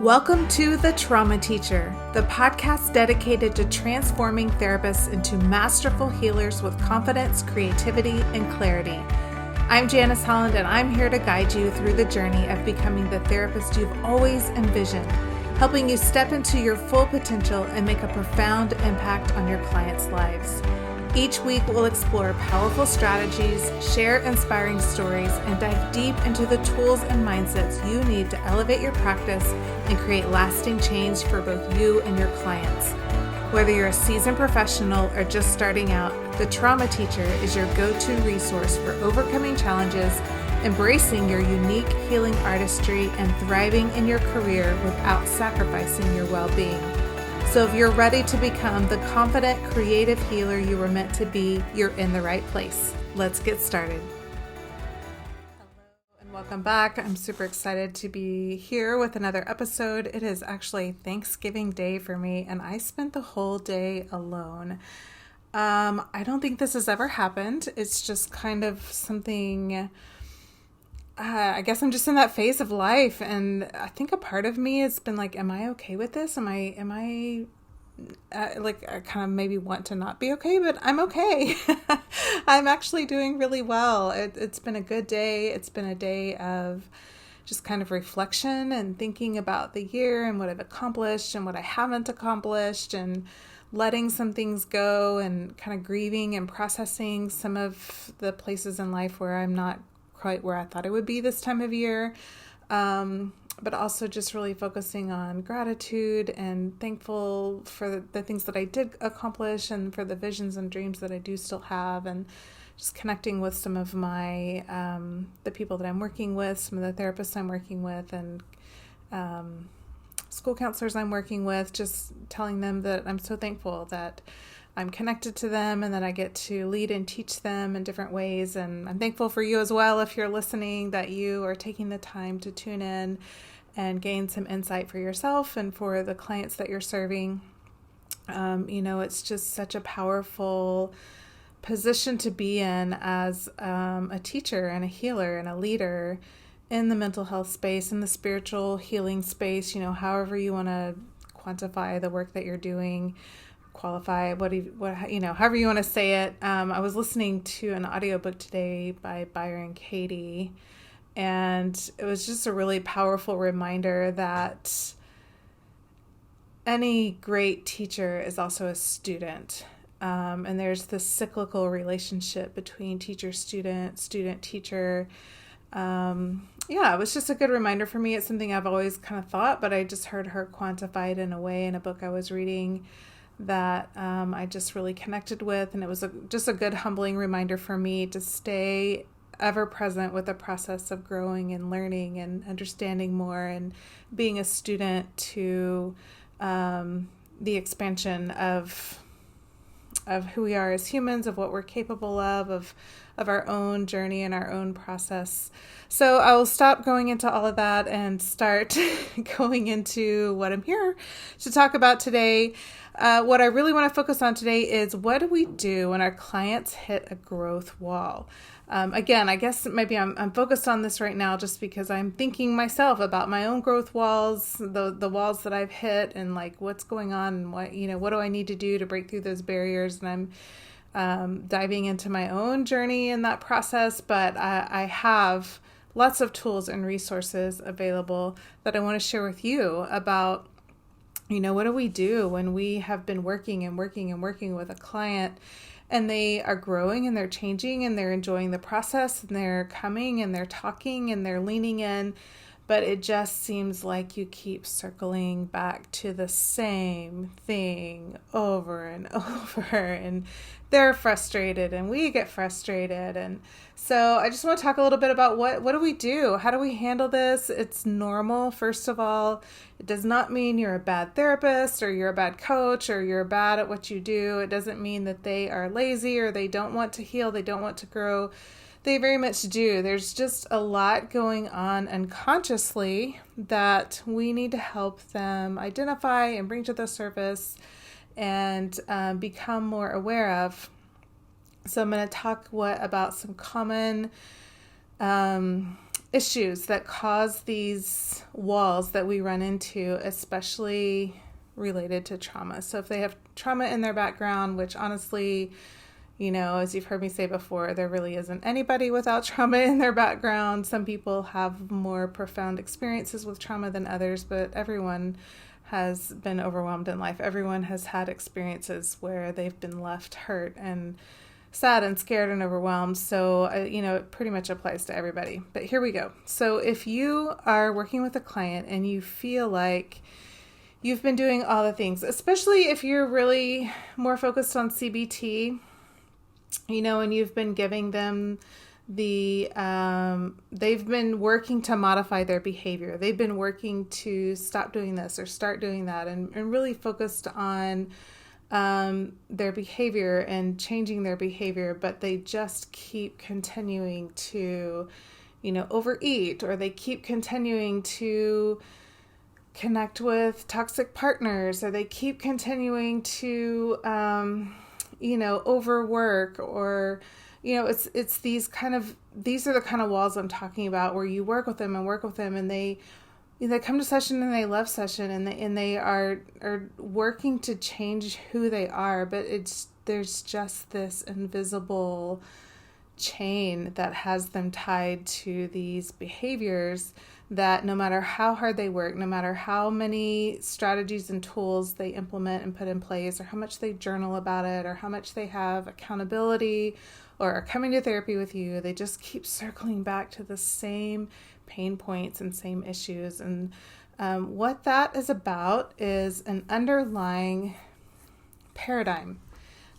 Welcome to The Trauma Teacher, the podcast dedicated to transforming therapists into masterful healers with confidence, creativity, and clarity. I'm Janice Holland, and I'm here to guide you through the journey of becoming the therapist you've always envisioned, helping you step into your full potential and make a profound impact on your clients' lives. Each week, we'll explore powerful strategies, share inspiring stories, and dive deep into the tools and mindsets you need to elevate your practice and create lasting change for both you and your clients. Whether you're a seasoned professional or just starting out, The Trauma Teacher is your go-to resource for overcoming challenges, embracing your unique healing artistry, and thriving in your career without sacrificing your well-being. So if you're ready to become the confident, creative healer you were meant to be, you're in the right place. Let's get started. Hello and welcome back. I'm super excited to be here with another episode. It is actually Thanksgiving Day for me, and I spent the whole day alone. I don't think this has ever happened. It's just kind of something... I guess I'm just in that phase of life, and I think a part of me has been like, am I okay with this? Am I like, I kind of maybe want to not be okay, but I'm okay. I'm actually doing really well. It's been a good day. It's been a day of just kind of reflection and thinking about the year and what I've accomplished and what I haven't accomplished, and letting some things go and kind of grieving and processing some of the places in life where I'm not quite where I thought I would be this time of year, but also just really focusing on gratitude and thankful for the things that I did accomplish and for the visions and dreams that I do still have, and just connecting with some of my the people that I'm working with, some of the therapists I'm working with, and school counselors I'm working with, just telling them that I'm so thankful that I'm connected to them and that I get to lead and teach them in different ways. And I'm thankful for you as well, if you're listening, that you are taking the time to tune in and gain some insight for yourself and for the clients that you're serving. It's just such a powerful position to be in as a teacher and a healer and a leader in the mental health space, in the spiritual healing space, however you want to quantify the work that you're doing, qualify, however you want to say it. I was listening to an audiobook today by Byron Katie, and it was just a really powerful reminder that any great teacher is also a student. And there's this cyclical relationship between teacher-student, student-teacher. It was just a good reminder for me. It's something I've always kind of thought, but I just heard her quantify it in a way in a book I was reading that I just really connected with. And it was just a good humbling reminder for me to stay ever present with the process of growing and learning and understanding more and being a student to the expansion of who we are as humans, of what we're capable of our own journey and our own process. So I will stop going into all of that and start going into what I'm here to talk about today. What I really want to focus on today is, what do we do when our clients hit a growth wall? Again, I guess maybe I'm focused on this right now just because I'm thinking myself about my own growth walls, the walls that I've hit, and like what's going on and what do I need to do to break through those barriers. And I'm diving into my own journey in that process, but I have lots of tools and resources available that I want to share with you about, what do we do when we have been working with a client, and they are growing and they're changing and they're enjoying the process and they're coming and they're talking and they're leaning in, but it just seems like you keep circling back to the same thing over and over, and they're frustrated and we get frustrated. And so I just want to talk a little bit about what do we do? How do we handle this? It's normal. First of all, it does not mean you're a bad therapist or you're a bad coach or you're bad at what you do. It doesn't mean that they are lazy or they don't want to heal, they don't want to grow. They very much do. There's just a lot going on unconsciously that we need to help them identify and bring to the surface and become more aware of. So I'm going to talk about some common issues that cause these walls that we run into, especially related to trauma. So if they have trauma in their background, which honestly, as you've heard me say before, there really isn't anybody without trauma in their background. Some people have more profound experiences with trauma than others, but everyone has been overwhelmed in life. Everyone has had experiences where they've been left hurt and sad and scared and overwhelmed. So, it pretty much applies to everybody. But here we go. So if you are working with a client and you feel like you've been doing all the things, especially if you're really more focused on CBT, and you've been giving them they've been working to modify their behavior. They've been working to stop doing this or start doing that, and really focused on their behavior and changing their behavior, but they just keep continuing to, overeat, or they keep continuing to connect with toxic partners, or they keep continuing to, overwork, or, these are the kind of walls I'm talking about, where you work with them and they come to session and they love session, and they are working to change who they are, but there's just this invisible chain that has them tied to these behaviors that no matter how hard they work, no matter how many strategies and tools they implement and put in place, or how much they journal about it, or how much they have accountability or are coming to therapy with you, they just keep circling back to the same pain points and same issues. And what that is about is an underlying paradigm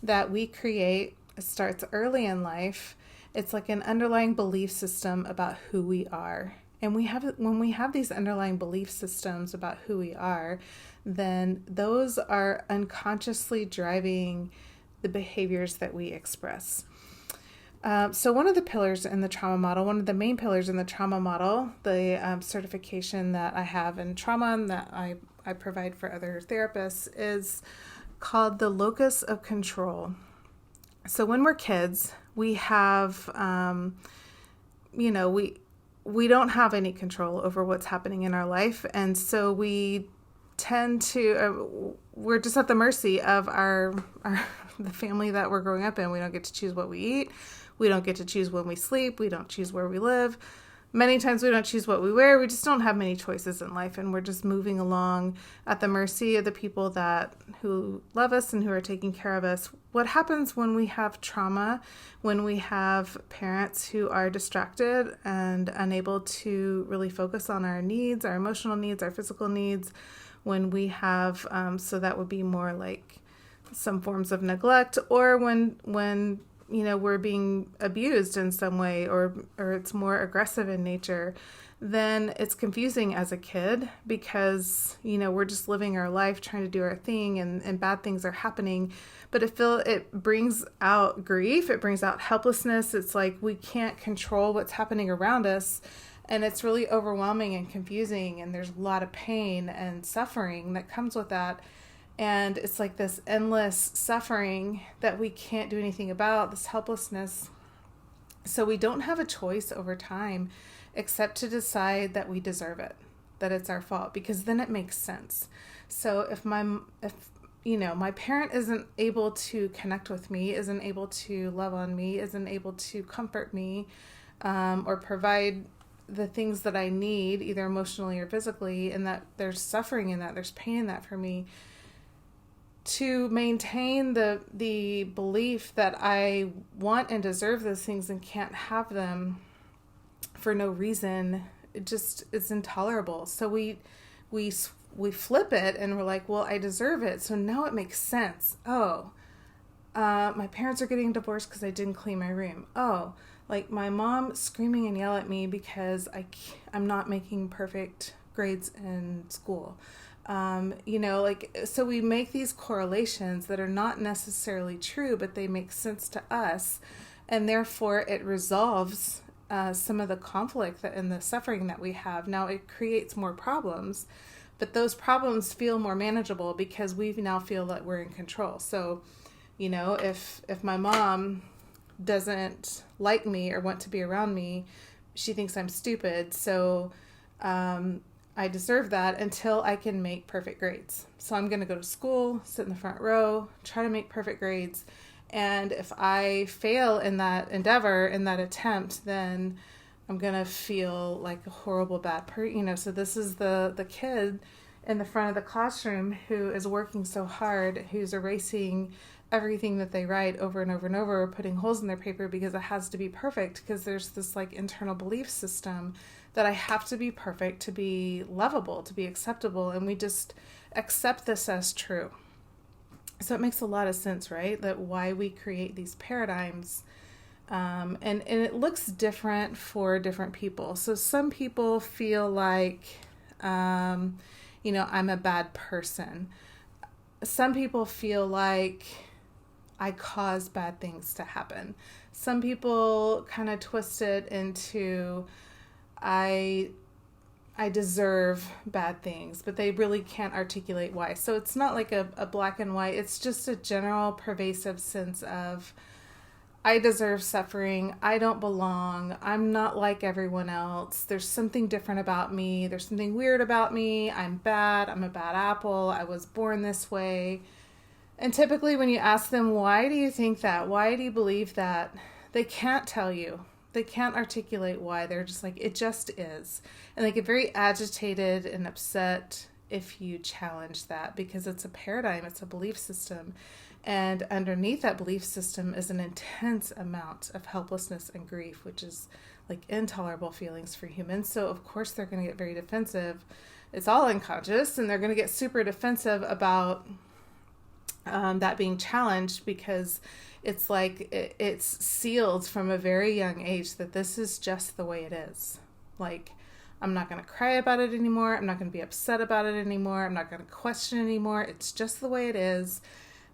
that we create. It starts early in life. It's like an underlying belief system about who we are. And when we have these underlying belief systems about who we are, then those are unconsciously driving the behaviors that we express. So one of the pillars in the trauma model, one of the main pillars in the trauma model, the certification that I have in trauma and that I provide for other therapists, is called the locus of control. So when we're kids, we have, we don't have any control over what's happening in our life. And so we tend to, we're just at the mercy of the family that we're growing up in. We don't get to choose what we eat. We don't get to choose when we sleep. We don't choose where we live. Many times we don't choose what we wear. We just don't have many choices in life. And we're just moving along at the mercy of the people who love us and who are taking care of us. What happens when we have trauma, when we have parents who are distracted and unable to really focus on our needs, our emotional needs, our physical needs, when we have, so that would be more like some forms of neglect, or when we're being abused in some way, or it's more aggressive in nature, then it's confusing as a kid, because, we're just living our life trying to do our thing, and bad things are happening. But it brings out grief. It brings out helplessness. It's like we can't control what's happening around us. And it's really overwhelming and confusing. And there's a lot of pain and suffering that comes with that. And it's like this endless suffering that we can't do anything about, this helplessness. So we don't have a choice over time except to decide that we deserve it, that it's our fault, because then it makes sense. So if my parent isn't able to connect with me, isn't able to love on me, isn't able to comfort me, or provide the things that I need, either emotionally or physically, and that there's suffering in that, there's pain in that for me, to maintain the belief that I want and deserve those things and can't have them for no reason, it just is intolerable. So we flip it and we're like, well, I deserve it, so now it makes sense. Oh, my parents are getting divorced because I didn't clean my room. Oh, like my mom screaming and yell at me because I'm not making perfect grades in school. So we make these correlations that are not necessarily true, but they make sense to us. And therefore it resolves some of the conflict and the suffering that we have. Now it creates more problems, but those problems feel more manageable because we now feel that we're in control. So, if my mom doesn't like me or want to be around me she thinks I'm stupid, so I deserve that until I can make perfect grades. So I'm going to go to school, sit in the front row, try to make perfect grades. And if I fail in that endeavor, in that attempt, then I'm going to feel like a horrible bad person. So this is the kid in the front of the classroom who is working so hard, who's erasing everything that they write over and over and over, putting holes in their paper because it has to be perfect, because there's this like internal belief system that I have to be perfect to be lovable, to be acceptable, and we just accept this as true. So it makes a lot of sense, right? That why we create these paradigms. And it looks different for different people. So some people feel like, I'm a bad person. Some people feel like I cause bad things to happen. Some people kind of twist it into I deserve bad things, but they really can't articulate why. So it's not like a black and white. It's just a general pervasive sense of I deserve suffering. I don't belong. I'm not like everyone else. There's something different about me. There's something weird about me. I'm bad. I'm a bad apple. I was born this way. And typically when you ask them, why do you think that? Why do you believe that? They can't tell you. They can't articulate why. They're just like, it just is. And they get very agitated and upset if you challenge that, because it's a paradigm, it's a belief system. And underneath that belief system is an intense amount of helplessness and grief, which is like intolerable feelings for humans. So of course they're going to get very defensive. It's all unconscious, and they're going to get super defensive about that being challenged, because it's like it's sealed from a very young age that this is just the way it is. Like, I'm not going to cry about it anymore. I'm not going to be upset about it anymore. I'm not going to question anymore. It's just the way it is.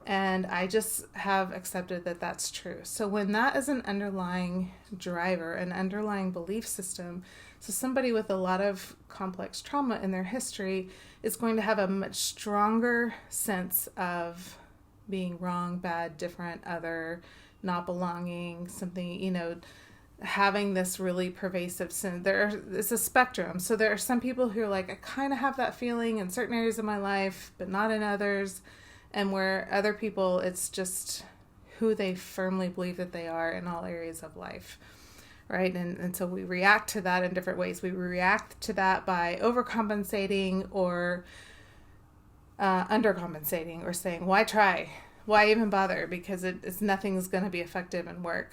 And I just have accepted that that's true. So when that is an underlying driver, an underlying belief system, so somebody with a lot of complex trauma in their history is going to have a much stronger sense of being wrong, bad, different, other, not belonging, something, having this really pervasive sense. It's a spectrum. So there are some people who are like, I kind of have that feeling in certain areas of my life, but not in others. And where other people, it's just who they firmly believe that they are in all areas of life, right? And so we react to that in different ways. We react to that by overcompensating or undercompensating, or saying, why try? Why even bother? Because it's nothing's going to be effective and work,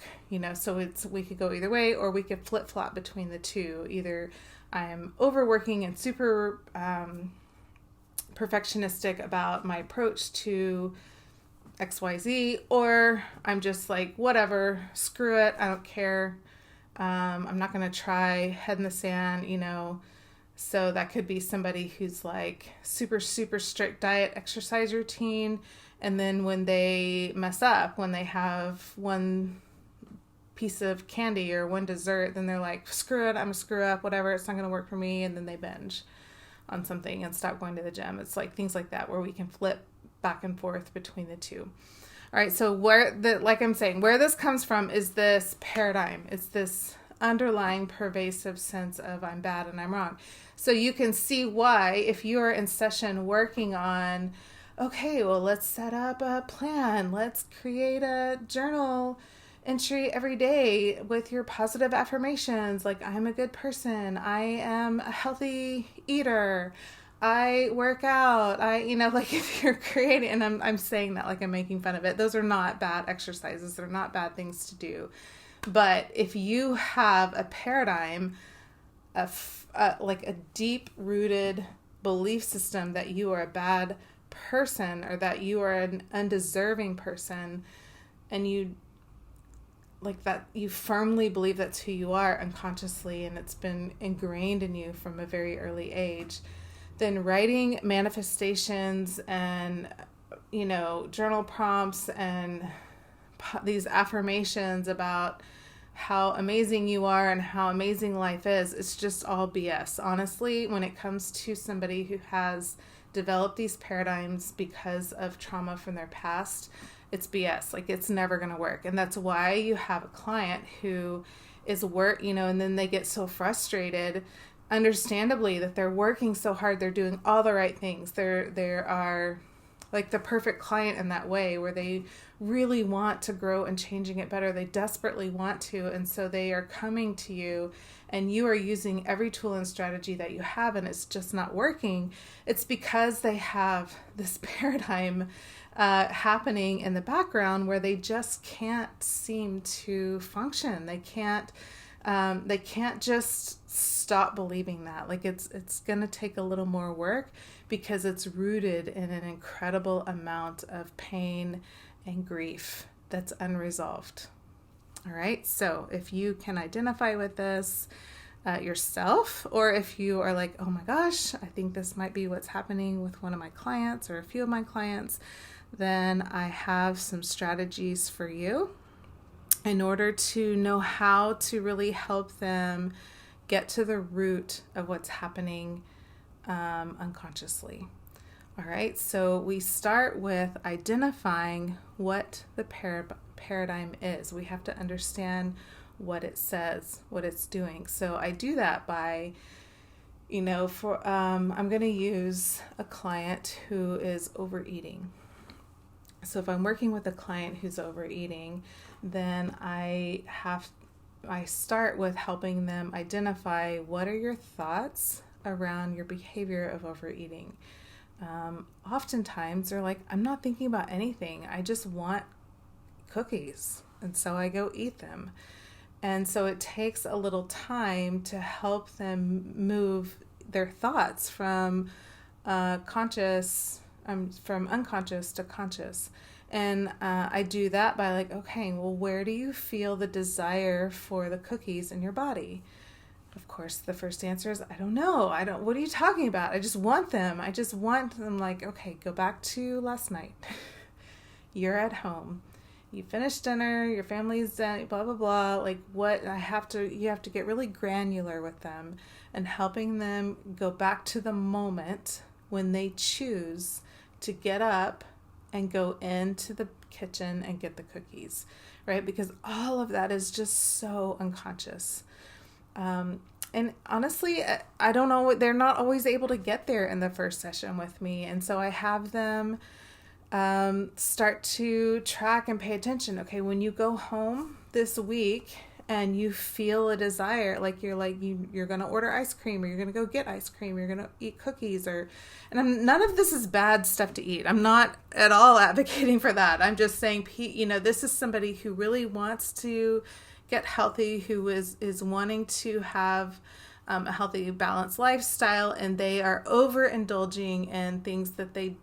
so we could go either way, or we could flip-flop between the two. Either I'm overworking and super perfectionistic about my approach to XYZ, or I'm just like, whatever, screw it, I don't care. I'm not going to try, head in the sand, So that could be somebody who's like super, super strict diet, exercise routine. And then when they mess up, when they have one piece of candy or one dessert, then they're like, screw it, I'm a screw up, whatever, it's not going to work for me. And then they binge on something and stop going to the gym. It's like things like that where we can flip back and forth between the two. All right. So like I'm saying, where this comes from is this paradigm. It's this underlying pervasive sense of I'm bad and I'm wrong. So you can see why, if you are in session working on, okay, well, let's set up a plan. Let's create a journal entry every day with your positive affirmations. Like, I'm a good person. I am a healthy eater. I work out. Like, if you're creating, and I'm saying that like I'm making fun of it. Those are not bad exercises. They're not bad things to do. But if you have a paradigm of like a deep-rooted belief system that you are a bad person, or that you are an undeserving person, and you like that, you firmly believe that's who you are unconsciously, and it's been ingrained in you from a very early age, then writing manifestations and, journal prompts and these affirmations about how amazing you are and how amazing life is, it's just all BS. Honestly, when it comes to somebody who has developed these paradigms because of trauma from their past, it's BS. Like, it's never going to work. And that's why you have a client who is and then they get so frustrated, understandably, that they're working so hard. They're doing all the right things. They are like the perfect client in that way, where they really want to grow and changing it better. They desperately want to. And so they are coming to you, and you are using every tool and strategy that you have, and it's just not working. It's because they have this paradigm happening in the background where they just can't seem to function. They can't just stop believing that. Like, it's going to take a little more work, because it's rooted in an incredible amount of pain and grief that's unresolved. All right. So if you can identify with this yourself, or if you are like, oh my gosh, I think this might be what's happening with one of my clients or a few of my clients, then I have some strategies for you in order to know how to really help them get to the root of what's happening unconsciously. All right, so we start with identifying what the paradigm is. We have to understand what it says, what it's doing. So I do that by, I'm going to use a client who is overeating. So if I'm working with a client who's overeating, then I start with helping them identify, what are your thoughts around your behavior of overeating. Oftentimes they're like, I'm not thinking about anything. I just want cookies. And so I go eat them. And so it takes a little time to help them move their thoughts from unconscious to conscious. And I do that by like, okay, well, where do you feel the desire for the cookies in your body? Of course, the first answer is, I don't know. What are you talking about? I just want them. Like, okay, go back to last night. You're at home. You finished dinner, your family's done, blah, blah, blah. Like, you have to get really granular with them and helping them go back to the moment when they choose to get up and go into the kitchen and get the cookies, right? Because all of that is just so unconscious. And honestly, I don't know, they're not always able to get there in the first session with me. And so I have them start to track and pay attention. Okay, when you go home this week and you feel a desire, like you're going to order ice cream, or you're going to go get ice cream, or you're going to eat cookies, none of this is bad stuff to eat. I'm not at all advocating for that. I'm just saying, this is somebody who really wants to get healthy, who is wanting to have a healthy, balanced lifestyle, and they are overindulging in things that they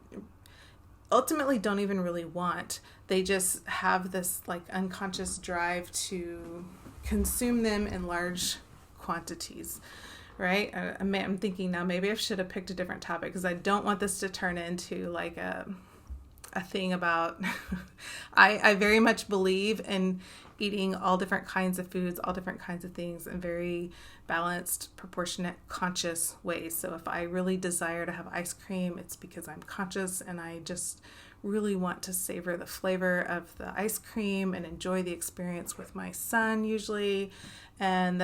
ultimately don't even really want. They just have this like unconscious drive to consume them in large quantities, right? I'm thinking now, maybe I should have picked a different topic, because I don't want this to turn into like a thing about I very much believe in eating all different kinds of foods, all different kinds of things in very balanced, proportionate, conscious ways. So if I really desire to have ice cream, it's because I'm conscious and I just really want to savor the flavor of the ice cream and enjoy the experience with my son usually. And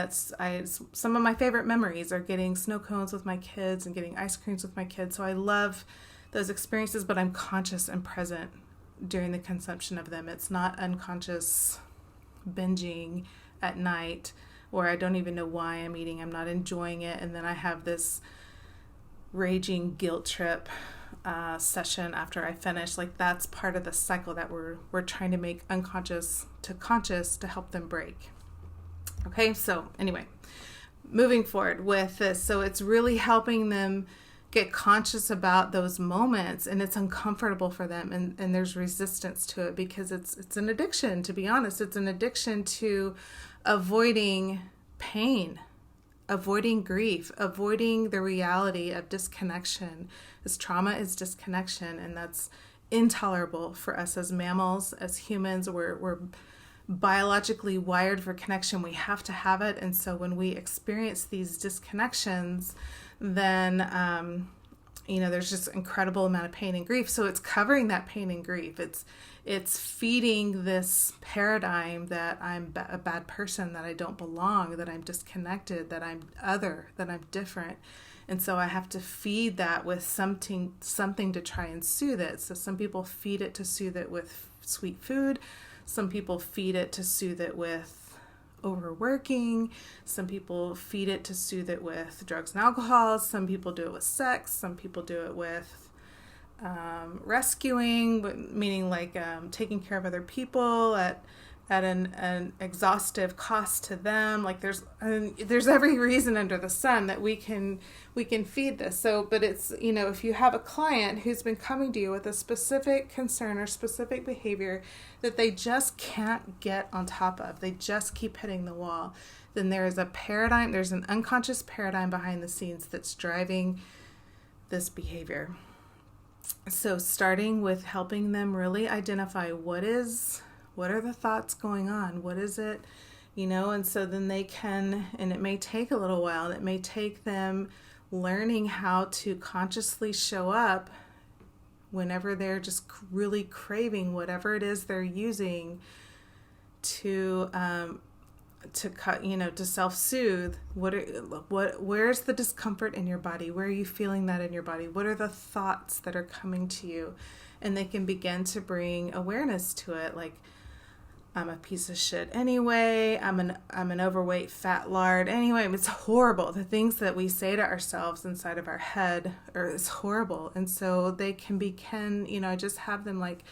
some of my favorite memories are getting snow cones with my kids and getting ice creams with my kids. So I love those experiences, but I'm conscious and present during the consumption of them. It's not unconscious binging at night, or I don't even know why I'm eating. I'm not enjoying it. And then I have this raging guilt trip session after I finish. Like, that's part of the cycle that we're trying to make unconscious to conscious to help them break. Okay, so anyway, moving forward with this. So it's really helping them get conscious about those moments, and it's uncomfortable for them, and there's resistance to it because it's an addiction, to be honest. It's an addiction to avoiding pain, avoiding grief, avoiding the reality of disconnection. This trauma is disconnection, and that's intolerable for us as mammals, as humans. We're biologically wired for connection. We have to have it, and so when we experience these disconnections, then there's just incredible amount of pain and grief. So it's covering that pain and grief. It's feeding this paradigm that I'm a bad person, that I don't belong, that I'm disconnected, that I'm other, that I'm different. And so I have to feed that with something to try and soothe it. So some people feed it to soothe it with sweet food. Some people feed it to soothe it with overworking. Some people feed it to soothe it with drugs and alcohol. Some people do it with sex. Some people do it with rescuing, meaning like taking care of other people at an exhaustive cost to them. Like there's every reason under the sun that we can feed this. So, but it's, if you have a client who's been coming to you with a specific concern or specific behavior that they just can't get on top of, they just keep hitting the wall, then there is a paradigm, there's an unconscious paradigm behind the scenes that's driving this behavior. So starting with helping them really identify what are the thoughts going on? What is it? And so then they can, and it may take a little while, it may take them learning how to consciously show up whenever they're just really craving whatever it is they're using to cut, to self-soothe. Where's the discomfort in your body? Where are you feeling that in your body? What are the thoughts that are coming to you? And they can begin to bring awareness to it, like, I'm a piece of shit anyway. I'm an overweight fat lard anyway. It's horrible. The things that we say to ourselves inside of our head is horrible. And so they I just have them like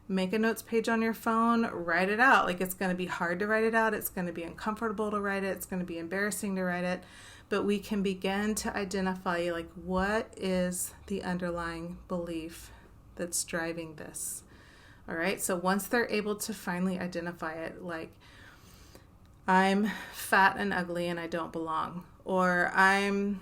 make a notes page on your phone, write it out. Like, it's going to be hard to write it out. It's going to be uncomfortable to write it. It's going to be embarrassing to write it. But we can begin to identify, like, what is the underlying belief that's driving this? All right, so once they're able to finally identify it, like, I'm fat and ugly and I don't belong, or I'm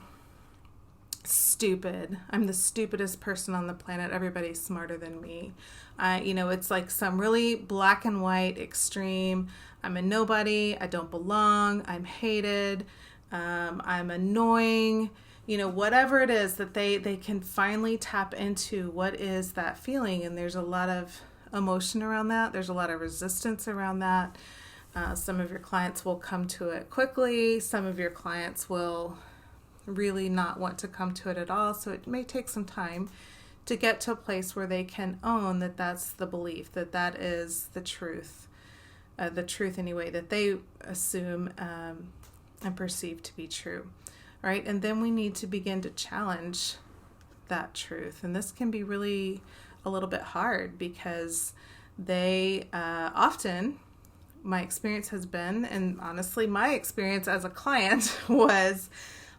stupid, I'm the stupidest person on the planet, everybody's smarter than me. It's like some really black and white extreme. I'm a nobody, I don't belong, I'm hated, I'm annoying. Whatever it is that they can finally tap into, what is that feeling? And there's a lot of emotion around that. There's a lot of resistance around that. Some of your clients will come to it quickly. Some of your clients will really not want to come to it at all. So it may take some time to get to a place where they can own that that's the belief, that is the truth anyway, that they assume and perceive to be true. All right, and then we need to begin to challenge that truth. And this can be really a little bit hard because they often, my experience has been, and honestly my experience as a client was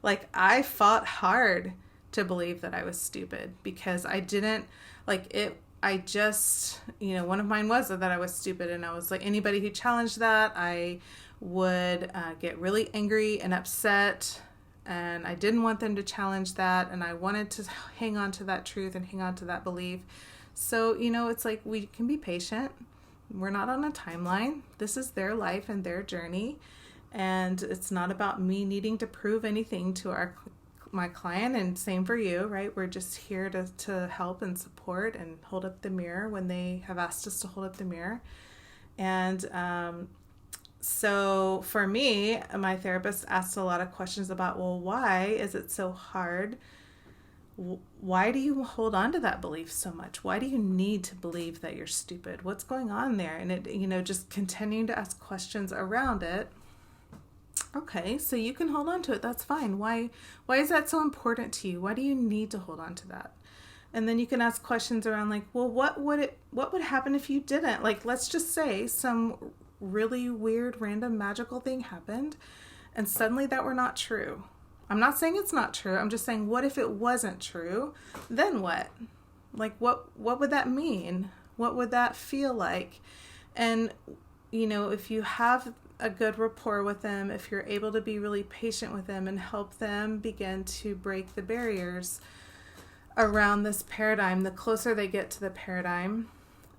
like, I fought hard to believe that I was stupid because I didn't like it. I just, one of mine was that I was stupid, and I was like, anybody who challenged that, I would get really angry and upset, and I didn't want them to challenge that, and I wanted to hang on to that truth and hang on to that belief. So, it's like, we can be patient. We're not on a timeline. This is their life and their journey. And it's not about me needing to prove anything to my client, and same for you, right? We're just here to help and support and hold up the mirror when they have asked us to hold up the mirror. And so for me, my therapist asked a lot of questions about, well, why is it so hard? Why do you hold on to that belief so much? Why do you need to believe that you're stupid? What's going on there? And it, just continuing to ask questions around it. Okay, so you can hold on to it. That's fine. Why is that so important to you? Why do you need to hold on to that? And then you can ask questions around, like, well, what would happen if you didn't? Like, let's just say some really weird, random, magical thing happened, and suddenly that were not true. I'm not saying it's not true. I'm just saying, what if it wasn't true? Then what? Like, what would that mean? What would that feel like? And, if you have a good rapport with them, if you're able to be really patient with them and help them begin to break the barriers around this paradigm, the closer they get to the paradigm,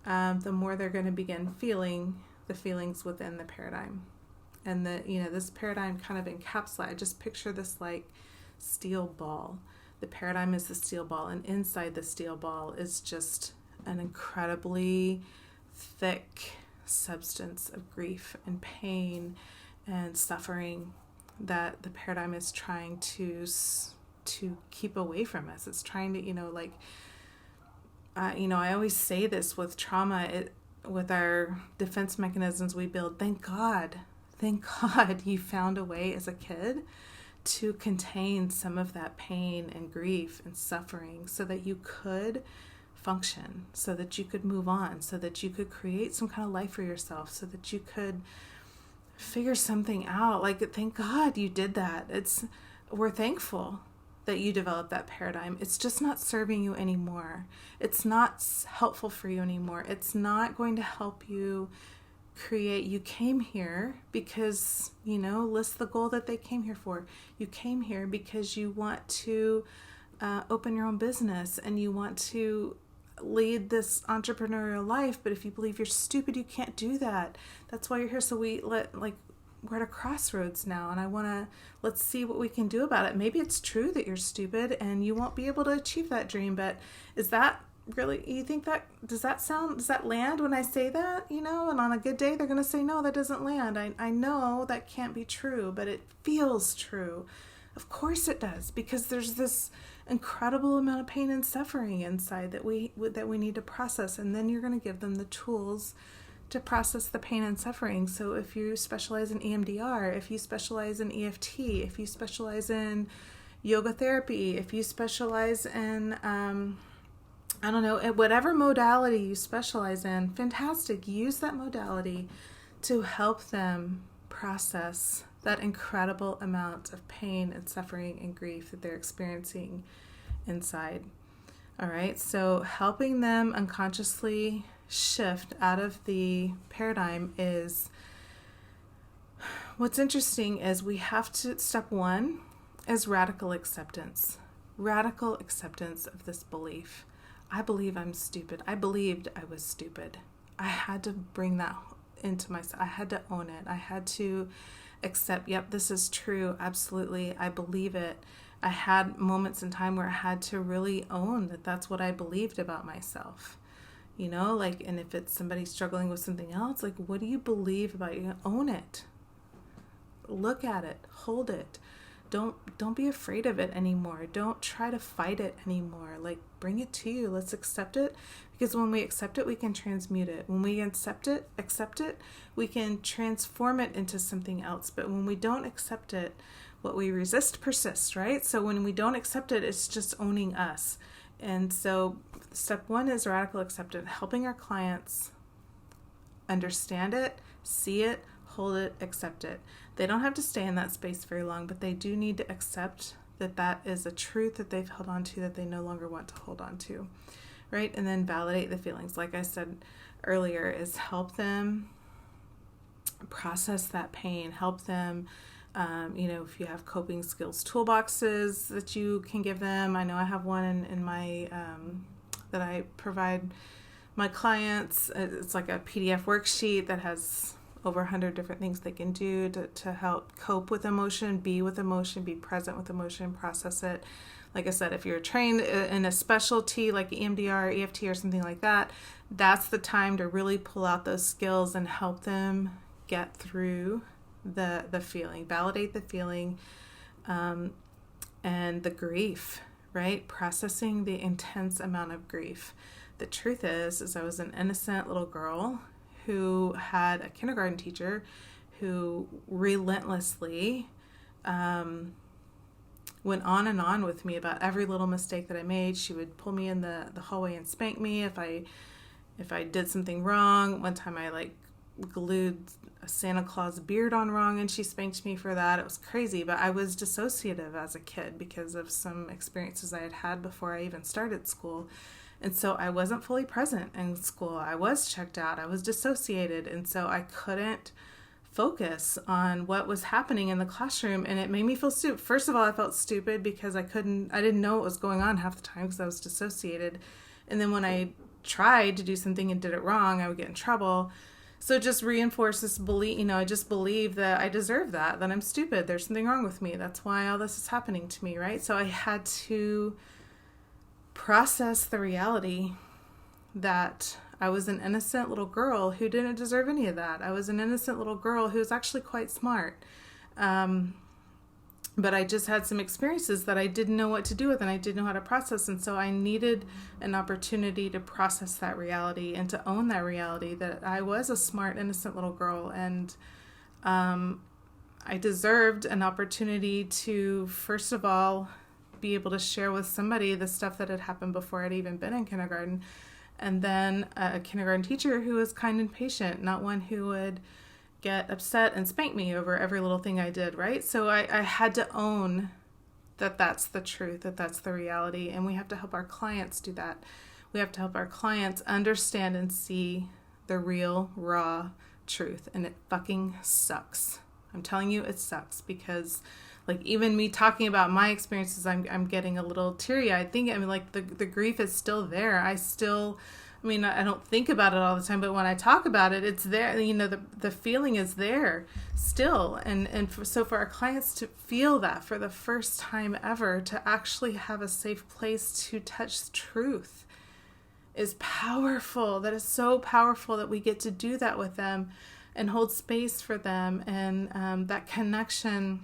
the more they're going to begin feeling the feelings within the paradigm. And this paradigm kind of encapsulates, just picture this like steel ball. The paradigm is the steel ball, and inside the steel ball is just an incredibly thick substance of grief and pain and suffering that the paradigm is trying to keep away from us. It's trying to, I always say this with trauma, with our defense mechanisms we build. Thank God you found a way as a kid to contain some of that pain and grief and suffering so that you could function, so that you could move on, so that you could create some kind of life for yourself, so that you could figure something out. Thank God you did that. We're thankful that you developed that paradigm. It's just not serving you anymore. It's not helpful for you anymore. It's not going to help you create. You came here because, list the goal that they came here for. You came here because you want to open your own business and you want to lead this entrepreneurial life. But if you believe you're stupid, you can't do that. That's why you're here. So we're at a crossroads now, and let's see what we can do about it. Maybe it's true that you're stupid and you won't be able to achieve that dream, but is that really, you think does that land when I say that, and on a good day, they're going to say, no, that doesn't land. I know that can't be true, but it feels true. Of course it does, because there's this incredible amount of pain and suffering inside that we need to process. And then you're going to give them the tools to process the pain and suffering. So if you specialize in EMDR, if you specialize in EFT, if you specialize in yoga therapy, if you specialize in, whatever modality you specialize in, fantastic. Use that modality to help them process that incredible amount of pain and suffering and grief that they're experiencing inside. All right, so helping them unconsciously shift out of the paradigm is, what's interesting is we have to, step one is radical acceptance of this belief. I believe I'm stupid. I believed I was stupid. I had to bring that into myself. I had to own it. I had to accept, yep, this is true. Absolutely. I believe it. I had moments in time where I had to really own that that's what I believed about myself. And if it's somebody struggling with something else, what do you believe about you? Own it. Look at it. Hold it. Don't be afraid of it anymore. Don't try to fight it anymore. Bring it to you. Let's accept it. Because when we accept it, we can transmute it. When we accept it, we can transform it into something else. But when we don't accept it, what we resist persists, right? So when we don't accept it, it's just owning us. And so step one is radical acceptance, helping our clients understand it, see it, hold it, accept it. They don't have to stay in that space very long, but they do need to accept that that is a truth that they've held on to that they no longer want to hold on to, right? And then validate the feelings. Like I said earlier, is help them process that pain, help them, if you have coping skills toolboxes that you can give them. I know I have one in my, that I provide my clients. It's like a PDF worksheet that has over 100 different things they can do to help cope with emotion, be present with emotion, process it. Like I said, if you're trained in a specialty like EMDR, EFT, or something like that, that's the time to really pull out those skills and help them get through the feeling, validate the feeling, and the grief, right? Processing the intense amount of grief. The truth is I was an innocent little girl who had a kindergarten teacher who relentlessly went on and on with me about every little mistake that I made. She would pull me in the hallway and spank me if I did something wrong. One time I glued a Santa Claus beard on wrong and she spanked me for that. It was crazy, but I was dissociative as a kid because of some experiences I had had before I even started school. And so I wasn't fully present in school. I was checked out. I was dissociated. And so I couldn't focus on what was happening in the classroom. And it made me feel stupid. First of all, I felt stupid because I didn't know what was going on half the time because I was dissociated. And then when I tried to do something and did it wrong, I would get in trouble. So it just reinforced this belief, I just believe that I deserve that I'm stupid. There's something wrong with me. That's why all this is happening to me, right? So I had to process the reality that I was an innocent little girl who didn't deserve any of that. I was an innocent little girl who was actually quite smart. But I just had some experiences that I didn't know what to do with and I didn't know how to process. And so I needed an opportunity to process that reality and to own that reality that I was a smart, innocent little girl. And I deserved an opportunity to, first of all, be able to share with somebody the stuff that had happened before I'd even been in kindergarten. And then a kindergarten teacher who was kind and patient, not one who would get upset and spank me over every little thing I did, right? So I had to own that that's the truth, that that's the reality. And we have to help our clients do that. We have to help our clients understand and see the real, raw truth. And it fucking sucks. I'm telling you, it sucks, because like even me talking about my experiences, I'm getting a little teary-eyed thinking, I mean, like the grief is still there. I don't think about it all the time, but when I talk about it, it's there. You know, the feeling is there still. So for our clients to feel that for the first time ever, to actually have a safe place to touch truth is powerful. That is so powerful that we get to do that with them and hold space for them. And that connection,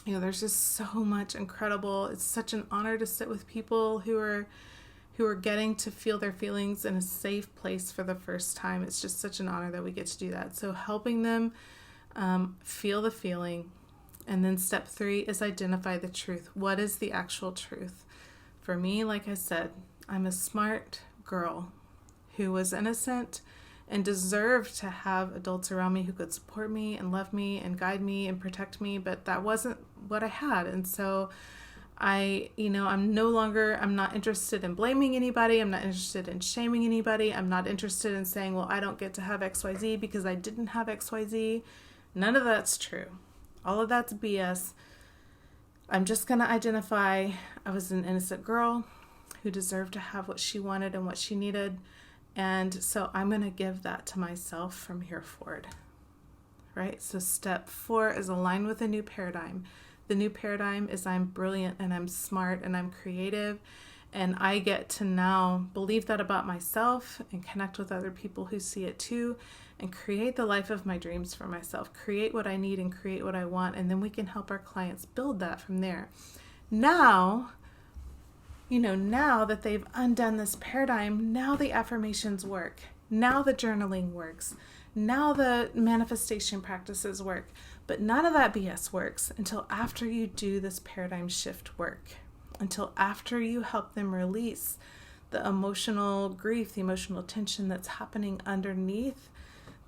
you know, there's just so much incredible. It's such an honor to sit with people who are getting to feel their feelings in a safe place for the first time. It's just such an honor that we get to do that. So helping them feel the feeling. And then step 3 is identify the truth. What is the actual truth? For me, like I said, I'm a smart girl who was innocent and deserved to have adults around me who could support me and love me and guide me and protect me, but that wasn't what I had. And so I'm not interested in blaming anybody. I'm not interested in shaming anybody. I'm not interested in saying, well, I don't get to have XYZ because I didn't have XYZ. None of that's true. All of that's BS. I'm just going to identify I was an innocent girl who deserved to have what she wanted and what she needed. And so I'm going to give that to myself from here forward. Right? So step 4 is align with a new paradigm. The new paradigm is I'm brilliant and I'm smart and I'm creative, and I get to now believe that about myself and connect with other people who see it too, and create the life of my dreams for myself, create what I need and create what I want, and then we can help our clients build that from there. Now that they've undone this paradigm, now the affirmations work. Now the journaling works. Now the manifestation practices work. But none of that BS works until after you do this paradigm shift work, until after you help them release the emotional grief, the emotional tension that's happening underneath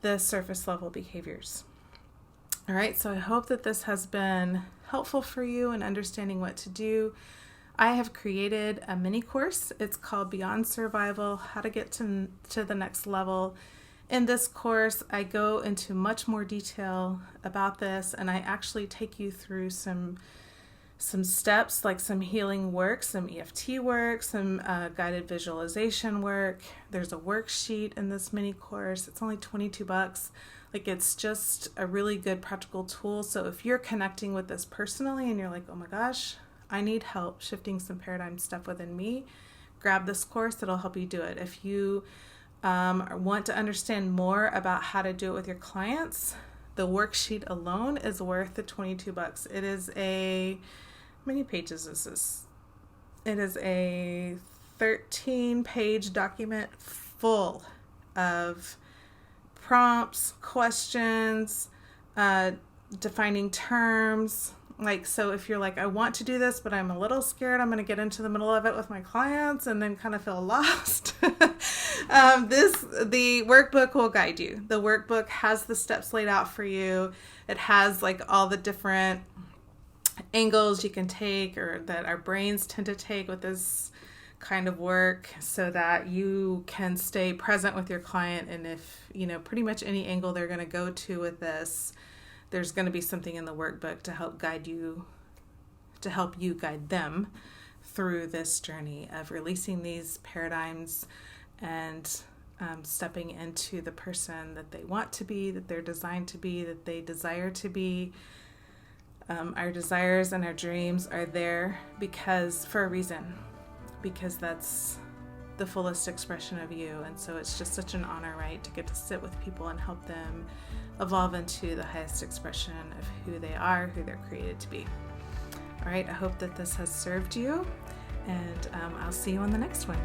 the surface level behaviors. All right, so I hope that this has been helpful for you in understanding what to do. I have created a mini course. It's called Beyond Survival, How to Get to the Next Level. In this course, I go into much more detail about this, and I actually take you through some steps, like some healing work, some EFT work, some guided visualization work. There's a worksheet in this mini course. It's only $22. Like, it's just a really good practical tool. So if you're connecting with this personally and you're like, oh my gosh, I need help shifting some paradigm stuff within me, grab this course. It'll help you do it. If you want to understand more about how to do it with your clients, the worksheet alone is worth the $22. It is how many pages is this? It is a 13-page document full of prompts, questions, defining terms. Like, so if you're like, I want to do this, but I'm a little scared, I'm going to get into the middle of it with my clients and then kind of feel lost. The workbook will guide you. The workbook has the steps laid out for you. It has like all the different angles you can take, or that our brains tend to take with this kind of work, so that you can stay present with your client. And if, pretty much any angle they're going to go to with this, there's going to be something in the workbook to help you guide them through this journey of releasing these paradigms and stepping into the person that they want to be, that they're designed to be, that they desire to be. Our desires and our dreams are there for a reason, because that's the fullest expression of you. And so it's just such an honor, right, to get to sit with people and help them evolve into the highest expression of who they are, who they're created to be. All right, I hope that this has served you, and I'll see you on the next one.